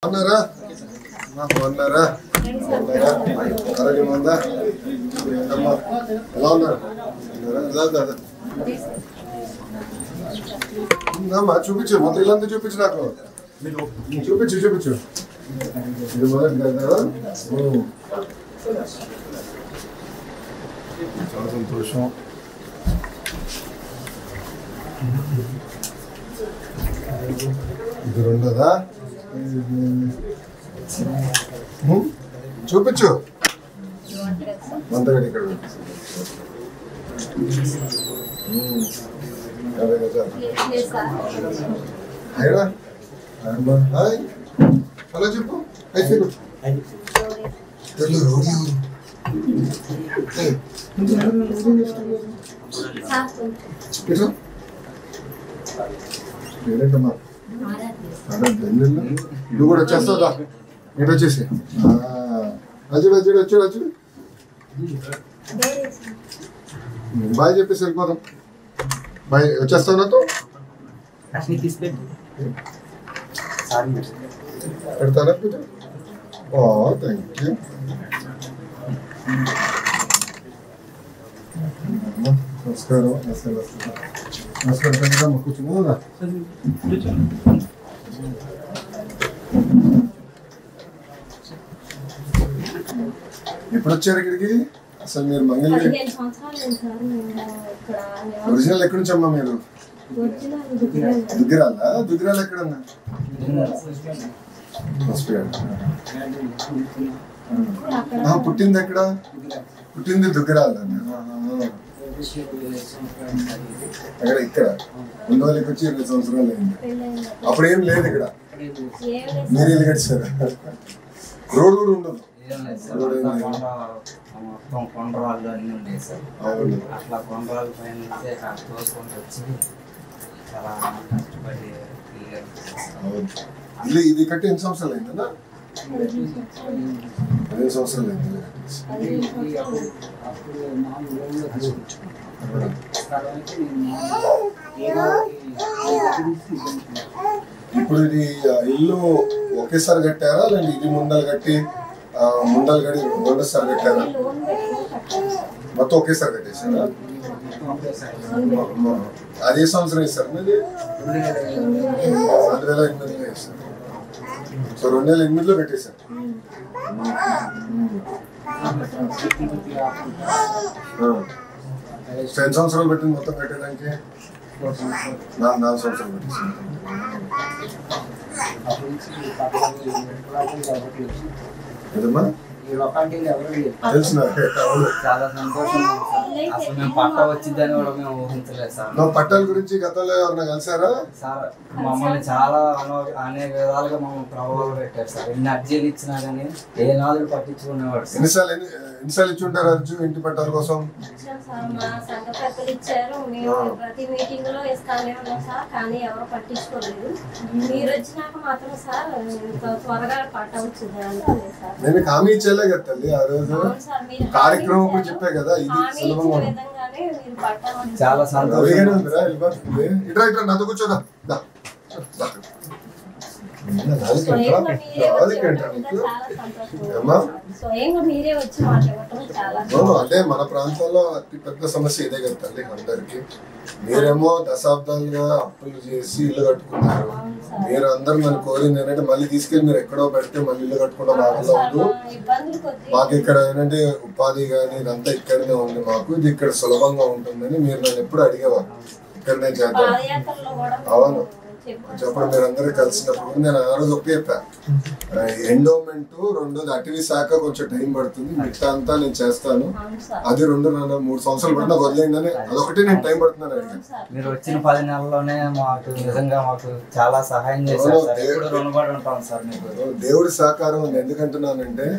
అన్నారా అన్నారా ఆరోగ్యం ఉందా ఏంటమ్మా ఎలా ఉన్నారు ఉందమ్మా చూపించు మొత్తం ఇల్లంతా చూపించు నాకు చూపించు ఇది మొదటి కదా చాలా సంతోషం ఇది రెండోదా చూపించు వంటగడి ఇక్కడ అదే కదా హాయ్ హలో చెప్పు రోడీ ఏంటమ్మా నువ్వు కూడా వచ్చేస్తావుదా ఇటు వచ్చేసి వచ్చాడు బాయ్ చెప్పేసి వెళ్ళిపోదాం బాయ్ వచ్చేస్తావు నాతో పెడతానా థ్యాంక్ యూ నమస్కారం నమస్కారం కూర్చున్నా ఎప్పుడు వచ్చారు ఇక్కడికి అసలు మీరు మంగళగిరి ఒరిజినల్ ఎక్కడి నుంచి అమ్మా మీరు దుగ్గిరాల ఎక్కడన్నా పుట్టింది ఎక్కడ పుట్టింది దుగ్గిరాల అక్కడ ఇక్కడ ఉండవాళ్ళకి వచ్చి 20 సంవత్సరాలు అయింది అప్పుడు ఏం లేదు ఇక్కడ మీరు ఇల్లు కట్టారు రోడ్ కూడా ఉండదు కొండరాళ్ళు అన్నీ ఉండేవి సార్ అట్లా కొండరాళ్ళ పైన తోసుకుంటూ వచ్చి చాలా కష్టపడి ఇల్లు ఇది కట్టి ఎన్ని సంవత్సరాలు అయిందన్నా 15 సంవత్సరాలు అయింది ఇప్పుడు ఇది ఇల్లు ఒకేసారి కట్టారా లేదా ఇది ముందలు కట్టి రెండోసారి కట్టారా మొత్తం ఒకేసారి కట్టేసారా అదే సంవత్సరం వేసారు మీది 2008లో వేసారు సో 2008లో కట్టేశారు 10 సంవత్సరాలు పెట్టింది మొత్తం కట్టడానికి 4 సంవత్సరాలు పెట్టేసారు ఏదమ్మా చాలా సంతోషం అసలు మేము పట్టా వచ్చిందని కూడా మేము ఊహించలేదు సార్. పట్టాల గురించి గతంలో ఎవరన్నా కలిసారా సార్? మమ్మల్ని చాలా అనేక విధాలుగా మమ్మల్ని ప్రభావం పెట్టారు సార్. ఎన్ని అర్జీలు ఇచ్చినా కానీ ఏ నాదులు పట్టించుకునేవాడు. ఎన్నిసార్లు ఇచ్చి ఉంటారు అర్జు ఇంటి పట్టాల కోసం? ప్రతి మీటింగ్ లో ఇస్తానే ఉన్నాం సార్, కానీ ఎవరు పట్టించుకోలేదు. మీరు వచ్చినాక మాత్రం సార్ త్వరగా పట్టా వచ్చింది అనుకోలేదు సార్. నేను హామీ ఇచ్చేలే కదా తల్లి ఆ రోజు కార్యక్రమం కూడా చెప్పా కదా. ఇది చాలా సంతోషంగా ఉందిరా. ఇట్రా నాతో కూర్చోదా. అంటే మన ప్రాంతంలో అతి పెద్ద సమస్య ఇదే కదా తల్లి అందరికి. మీరేమో దశాబ్దాలుగా అప్పులు చేసి ఇల్లు కట్టుకున్నారు. మీరు అందరు నన్ను కోరింది ఏంటంటే మళ్ళీ తీసుకెళ్ళి మీరు ఎక్కడో పెడితే మళ్ళీ ఇల్లు కట్టుకోవడం బాగుండదు. మాకు ఇక్కడ ఏంటంటే ఉపాధి కానీ ఇదంతా ఇక్కడనే ఉంది. మాకు ఇది ఇక్కడ సులభంగా ఉంటుందని మీరు నన్ను ఎప్పుడు అడిగేవారు. ఇక్కడనే చేద్దాం. అవును చెప్పండి. మీరు అందరూ కలిసినప్పుడు నేను ఆ రోజు ఒకే చెప్పా, ఎండోమెంట్ రెండోది అటవీ శాఖ కొంచెం టైం పడుతుంది, మిగతా అంతా నేను చేస్తాను. అది 3 సంవత్సరాలు పడినా వదిలేండి. అదొకటి నేను టైం పడుతున్నాను. మీరు వచ్చిన 10 నెలల్లోనే మాకు నిజంగా మాకు చాలా సహాయం చేశారు. రుణపడి ఉంటాం సార్ మీకు. దేవుడి సహకారం ఉంది. ఎందుకంటున్నానంటే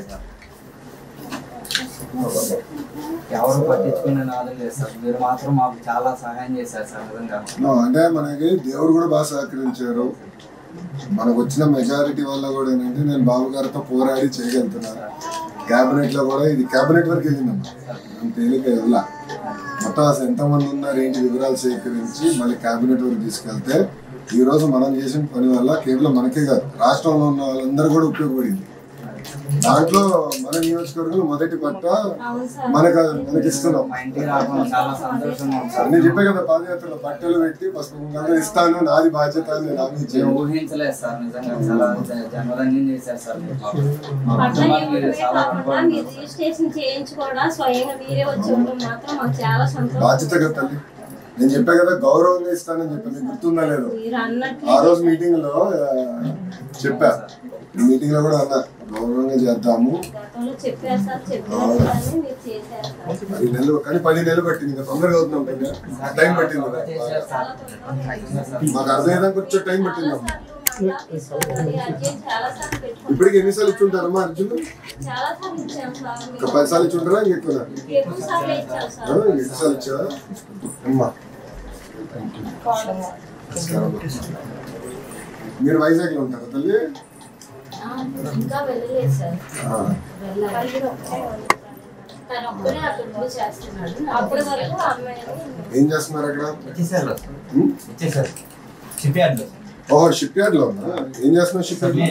ఎవరు పట్టించుకునే నాదం లేదు సార్. మీరు మాత్రం మాకు చాలా సహాయం చేశారు సార్ నిజంగా. అంటే మనకి దేవుడు కూడా బాగా సహకరించారు. మనకు వచ్చిన మెజారిటీ వల్ల కూడా ఏంటంటే నేను బాబు గారితో పోరాడి చేయగలుగుతున్నాను. క్యాబినెట్ లో కూడా ఇది క్యాబినెట్ వరకు వెళ్ళిందమ్మా. నేను తేలిక వెళ్ళా. మొత్తం అసలు ఎంతమంది ఉన్నారు ఏంటి వివరాలు సేకరించి మళ్ళీ క్యాబినెట్ వరకు తీసుకెళ్తే ఈ రోజు మనం చేసిన పని వల్ల కేవలం మనకే కాదు రాష్ట్రంలో ఉన్న వాళ్ళందరూ కూడా ఉపయోగపడింది. దాంట్లో మన నియోజకవర్గం మొదటి పట్ట మనకిస్తున్నాం. నేను చెప్పే కదా పాదయాత్రలో బట్టలు పెట్టి పసుపు ఇస్తాను, నాది బాధ్యత అని ఊహించలేదు సార్. నిజంగా చాలా జన్మధన్యం చేశారు సార్. బాధ్యత కదా తల్లి. నేను చెప్పా కదా గౌరవంగా ఇస్తానని చెప్పి మీకు గుర్తుందా లేదు? ఆ రోజు మీటింగ్ లో చెప్పా, మీటింగ్ లో కూడా అన్నా గౌరవంగా చేద్దాము. 10 నెలలు కానీ 10 నెలలు పట్టింది. ఇంకా తొందరగా అవుతున్నాం కదా, టైం పట్టింది కదా. మాకు అర్థమయ్యేదానికి కొంచెం టైం పట్టింది. ఇప్పటికి ఎన్నిసార్లు ఇచ్చుంటారమ్మా అర్జున్? ఒక 10 సార్లు ఇచ్చుంటారా? ఇంకెక్కువ 8 సార్లు ఇచ్చావా అమ్మా? మీరు వైజాగ్ లో ఉంటారా తల్లి? ఏం చేస్తున్నారు అక్కడ? ఓహో షిప్ యార్డ్ లో ఉన్నా. ఏం చేస్తున్నావు షిప్ యార్డ్ లో?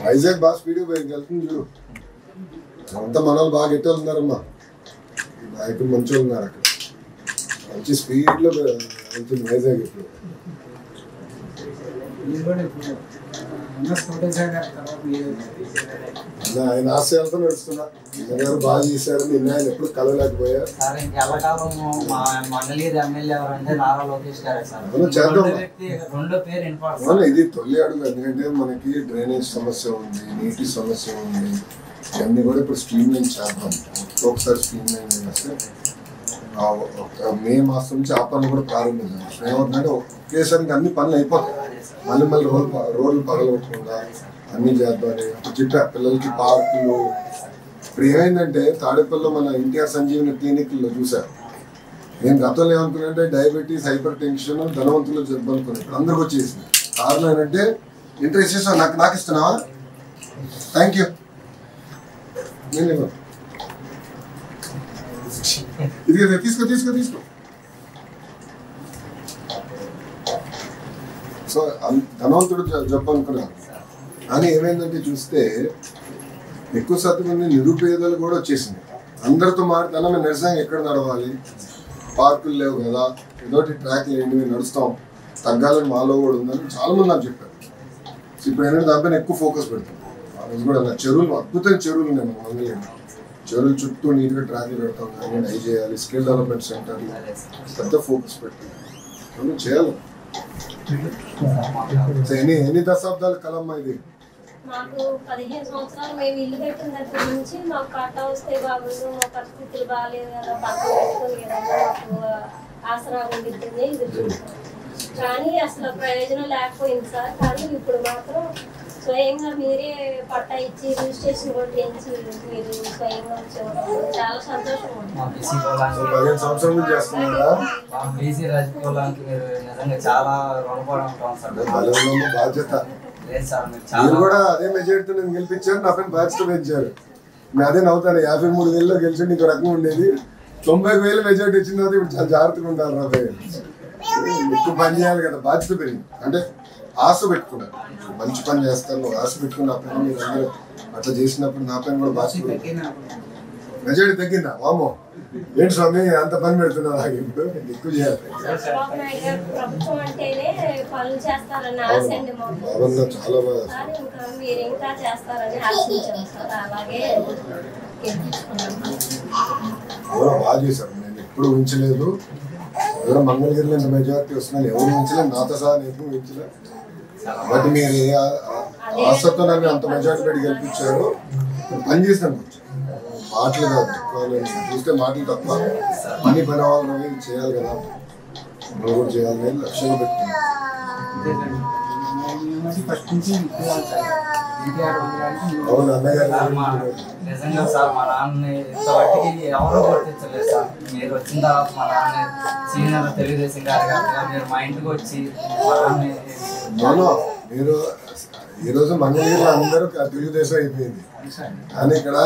వైజాగ్ బాగా స్పీడ్ వెళ్తుంది చూడు. అంతా మన వాళ్ళు బాగా గట్టి ఉన్నారమ్మా. నాయకులు మంచి వాళ్ళు ఉన్నారు అక్కడ. మంచి స్పీడ్ లో వెళ్తుంది వైజాగ్ ఇప్పుడు. ఆయన ఆశయాలతో నడుస్తున్నా. గారు బాగా చేశారని నిర్ణయాలు ఎప్పుడు కలవలేకపోయారు. ఇది తొలి అడుగు. ఎందుకంటే మనకి డ్రైనేజ్ సమస్య ఉంది, నీటి సమస్య ఉంది. ఇవన్నీ కూడా ఇప్పుడు స్ట్రీమ్ లైన్ చేద్దాం. ఒకసారి స్ట్రీమ్ లైన్ చేస్తే మే మాసం నుంచి ఆ పనులు కూడా ప్రారంభించాం. ఏమవుతుందంటే ఒకేసారి అన్ని పనులు అయిపోతాయి. మళ్ళీ రోడ్లు పగలగొట్టకుండా అన్ని చేద్దామని చెప్పా. పిల్లలకి పార్కులు ఇప్పుడు ఏమైందంటే తాడేపల్లిలో మన ఎన్టీఆర్ సంజీవని క్లినిక్లో చూసారు. నేను గతంలో ఏమనుకున్నానంటే డయాబెటీస్, హైపర్ టెన్షన్ ధనవంతులు జబ్బు అనుకున్నాను. ఇప్పుడు అందరికి వచ్చేసింది. కారణం ఏంటంటే ఇంట్రెస్ట్ చేసావు, నాకు ఇస్తున్నావా? Thank you. ఇది తీసుకో. సో ధనవంతుడు జబ్బు అనుకున్నాను. కానీ ఏమైందంటే చూస్తే ఎక్కువ శాతం మంది నిరుపేదలు కూడా వచ్చేసింది. అందరితో మాట్లాడితే మేము నిరసనగా ఎక్కడ నడవాలి, పార్కులు లేవు కదా, ఏదోటి ట్రాక్లు ఏంటి మేము నడుస్తాం, తగ్గాలని మాలో కూడా ఉందని చాలా మంది నాకు చెప్పారు. ఇప్పుడు ఏంటంటే దానిపైన ఎక్కువ ఫోకస్ పెడతాం. ఆ రోజు కూడా నా చెరువులు, అద్భుతమైన చెరువులు ఉన్నాయి మన మంగళగిరి. చెరువుల చుట్టూ నీట్గా ట్రాక్లు పెడతాం, కానీ డై చేయాలి. స్కిల్ డెవలప్మెంట్ సెంటర్ పెద్ద ఫోకస్ పెట్టాలి, చేయాలి. ఎన్ని దశాబ్దాల కలమ్మా ఇది? మాకు 15 సంవత్సరాలు మేము ఇల్లు పెట్టిన దగ్గర నుంచి మాకు పట్టా వస్తే బాగుండు, మా పరిస్థితులు బాగాలేదు కదా, పక్కన పెట్టుకుని ఏదన్నా మాకు ఆసరా ఉండిద్దని ఇది చూస్తాం. కానీ అసలు ప్రయోజనం లేకపోయింది సార్. కానీ ఇప్పుడు మాత్రం స్వయంగా మీరే పట్టా ఇచ్చి రిజిస్ట్రేషన్ కూడా చేయించి మీరు స్వయంగా వచ్చేవారు. చాలా సంతోషంగా ఉంది. బాధ్యత మీరు కూడా అదే మెజారిటీతో నేను గెలిపించారు, నా పైన బాధ్యత పెంచారు. నేను అదే నవ్వుతాను. 53,000లో గెలిచి నీకు రకం ఉండేది, 90,000 మెజారిటీ వచ్చిన తర్వాత ఇప్పుడు చాలా జాగ్రత్తగా ఉండాలి. రాబోయే ఎక్కువ పని చేయాలి కదా, బాధ్యత పెరిగింది. అంటే ఆశ పెట్టుకున్నాను, మంచి పని చేస్తాను ఆశ పెట్టుకుని నా పైన మీరు అందరూ అట్లా చేసినప్పుడు నా పైన కూడా బాధ్యత మెజారిటీ తగ్గిందా? వామో ఏంటి స్వామి అంత పని పెడుతున్నావు, నాకు ఇప్పుడు ఎక్కువ చేయాలి. చాలా బాగా చేశారు. నేను ఎప్పుడు ఊహించలేదు. ఎవరో మంగళగిరిలో ఇంత మెజారిటీ వస్తున్నాను ఎవరు ఊహించలేదు, నాతో సహా నేను ఎప్పుడు ఊహించలేదు. బట్ మీరు ఏ ఆశతో నన్ను అంత మెజారిటీ పెట్టి గెలిపించారు. పని చేసినాను, మాటలు కాదు. చూస్తే మాటలు తప్ప పని అవ్వాలి చేయాలి కదా, నువ్వు కూడా చేయాలని లక్ష్యంగా పెట్టుకున్నాను. అవును అన్నగారు నిజంగా సార్ మా నాన్నని ఇంతవరకు ఎవరో గుర్తించలేదు సార్. మీరు వచ్చిన తర్వాత మా నాన్న సీనియర్ తెలుగుదేశం గారు మీరు మా ఇంటికి వచ్చి మా నాన్నని మీరు ఈరోజు మంగళగిరిలో అందరూ తెలుగుదేశం అయిపోయింది. కానీ ఇక్కడ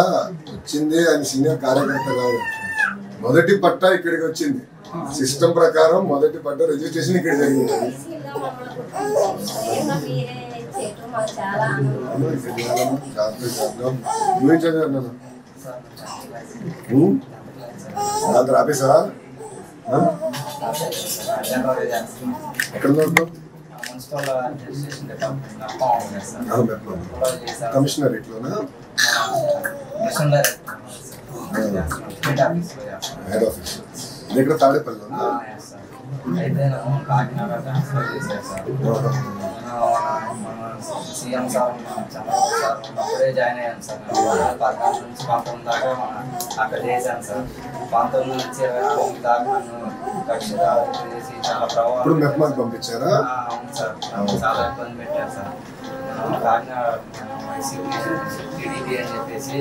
వచ్చింది ఆయన సీనియర్ కార్యకర్త కాదు. మొదటి పట్టా ఇక్కడికి వచ్చింది. సిస్టమ్ ప్రకారం మొదటి పట్టా రిజిస్ట్రేషన్ ఇక్కడ జరిగింది. ఆపేసా ఎక్కడ కమిషనరేట్ లోనా హెడ్ ఆఫీస్ ఇక్కడ తాడేపల్లి అయితే కాకినాడ ట్రాన్స్ఫర్ చేశారు sir. CM sir Chandrababu sir అప్పుడే జాయిన్ అయ్యాను సార్. 2014 నుంచి 19 దాకా అక్కడ చేశాను సార్. 19 నుంచి 29 దాకా నన్ను కక్షిదారు చేసి చాలా ప్రభావం పంపించారా? అవును సార్, చాలా ఇబ్బంది పెట్టారు సార్. కాకినాడ టీడీపీ అని చెప్పేసి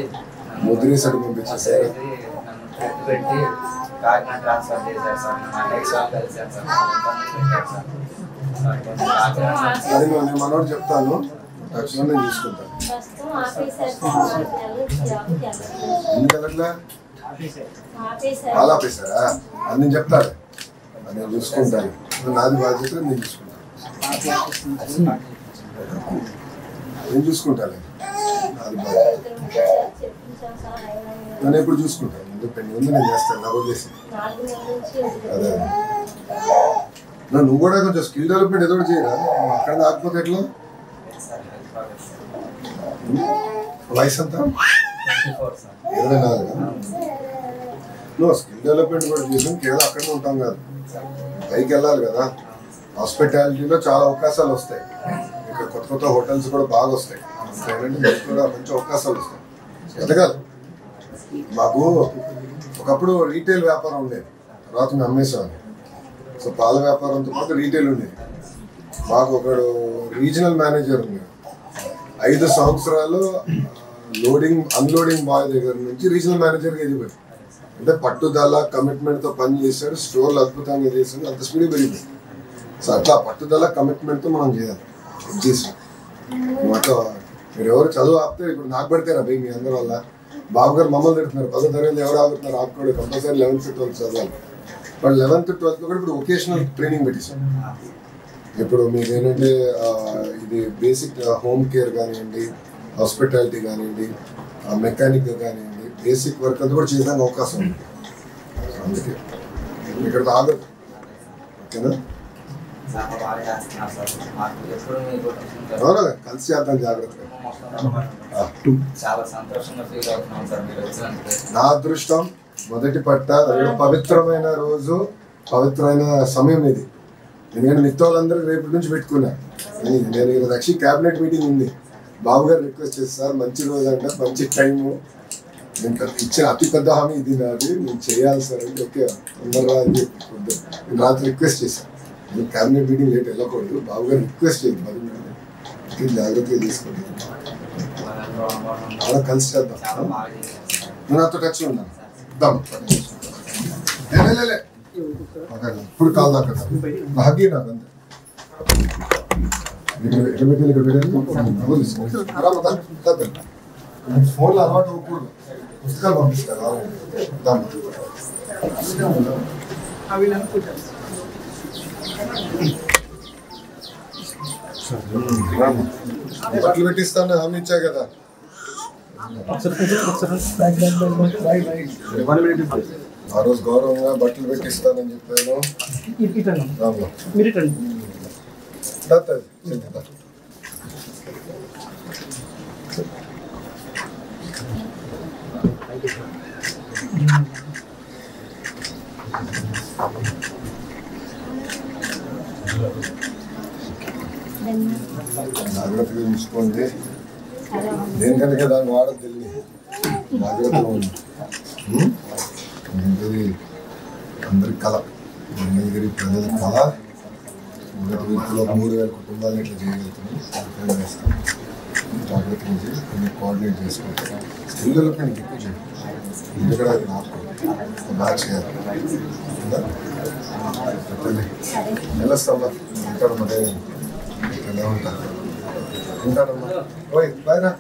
నన్ను ట్రిప్ పెట్టి కాకినాడ ట్రాన్స్ఫర్ చేశారు సార్. నెక్స్ట్ వాళ్ళు కలిసారు సార్, పెట్టారు సార్. మనోడు చెప్తాను, నేను చూసుకుంటాను. ఎందుకట్లా వాళ్ళు ఆపేశారా? అది నేను చెప్తాను, నేను చూసుకుంటాను. నాది బాధ్యత, నేను చూసుకుంటాను. నేను చూసుకుంటాను, నాది బాధ్యత. నేను ఎప్పుడు చూసుకుంటాను. ముందు నేను చేస్తాను, నా వదిలేసి. అదే నువ్వు కూడా కొంచెం స్కిల్ డెవలప్మెంట్ ఏదో చేయరా? అక్కడ ఆకపోతే ఎట్లా? వయసు అంతా 24. నువ్వు స్కిల్ డెవలప్మెంట్ కూడా చేసాం, కేవలం అక్కడే ఉంటాం కాదు, పైకి వెళ్ళాలి కదా. హాస్పిటాలిటీలో చాలా అవకాశాలు వస్తాయి. ఇక్కడ కొత్త కొత్త హోటల్స్ కూడా బాగా వస్తాయి. మీకు కూడా మంచి అవకాశాలు వస్తాయి. ఎదగాలి. మాకు ఒకప్పుడు రీటైల్ వ్యాపారం ఉండేది, తర్వాత మేము అమ్మేసామని. సో పాల వ్యాపారంతో పాటు రీటైల్ ఉండేది. మాకు ఒకడు రీజనల్ మేనేజర్ ఉంది. 5 సంవత్సరాలు లోడింగ్ అన్లోడింగ్ బాయ్ దగ్గర నుంచి రీజనల్ మేనేజర్గా ఎదిగాడు. అంటే పట్టుదల కమిట్మెంట్తో పని చేశాడు. స్టోర్లు అద్భుతంగా చేశాడు. అంత స్పీడ్ పెరిగింది. సో అట్లా పట్టుదల కమిట్మెంట్తో మనం చేయాలి. చేసాం అట్లా. మీరు ఎవరు చదువు ఆపితే ఇప్పుడు నాకు పెడతారా భయ్ మీ అందరి వల్ల? బాబు గారు మమ్మల్ని తిడుతున్నారు, 10వ తరగతి ఎవరు ఆగుతున్నారు? ఆపుకోడు, కంపల్సరీ 11th 12th చదవాలి. బట్ 11th 12th కూడా ఇప్పుడు వొకేషనల్ ట్రైనింగ్ పెట్టేసాం. ఇప్పుడు మీకు ఏంటంటే ఇది బేసిక్ హోమ్ కేర్ కానివ్వండి, హాస్పిటాలిటీ కానివ్వండి, మెకానిక్ కానివ్వండి, బేసిక్ వర్క్ అంతా కూడా చేయడానికి అవకాశం ఉంది. అందుకే ఇక్కడ ఆగదు. ఓకేనా? కలిసి చేద్దాం జాగ్రత్తగా. నా అదృష్టం మొదటి పట్ట పవిత్రమైన రోజు, పవిత్రమైన సమయం ఇది. ఎందుకంటే మిగతా వాళ్ళందరూ రేపటి నుంచి పెట్టుకున్నా. నేను ఈరోజు యాక్చువల్లీ క్యాబినెట్ మీటింగ్ ఉంది. బాబు గారు రిక్వెస్ట్ చేస్తారు, మంచి రోజు అంట, మంచి టైము, నేను ఇచ్చిన అతి పెద్ద హామీ ఇది నాది, నేను చేయాలి సార్ అంటే ఓకే అందరు అని చెప్పి నేను రాత్రి రిక్వెస్ట్ చేశాను. నేను క్యాబినెట్ మీటింగ్ లేట్ వెళ్ళకూడదు, బాబు గారు రిక్వెస్ట్ చేయండి, 10 minutes జాగ్రత్తగా తీసుకుంటాను. అలా కలిసి చేద్దాం. నేను నాతో టచ్లో ఉన్నాను. ఇప్పుడు కాల్ దాకా హగ్గి నాకు అంతే. ఫోన్లో అలవాటు అవ్వకూడదు. పుస్తకాలు పంపిస్తారు. బట్టలు పెట్టిస్తాను హామీ ఇచ్చా కదా. ఆ రోజు గౌరవంగా బట్టలు పెట్టిస్తానని చెప్పాను. జాగ్రత్తగా చూసుకోండి. దేనికనుక దాన్ని వాడద్దు, తెలియదు. జాగ్రత్తగా ఉంది. అందరి కళ, మంగళగిరి ప్రజల కళ. మొదటి వ్యక్తిలో 3000 కుటుంబాలను ఇట్లా చేయగలుగుతున్నాం. వేస్తాం. జాగ్రత్తగా చేసి కొన్ని కోఆర్డినేట్ చేసుకుంటాం. స్కిల్ డెవలప్మెంట్ ఎక్కువ చేయండి. ఇది కూడా బాగా చేయాలి. వెళ్ళొస్తాం. ఇక్కడ మరి ఎలా ఉంటారు? ఉంటానమ్మా. ఓయ్ బాయ్ రా.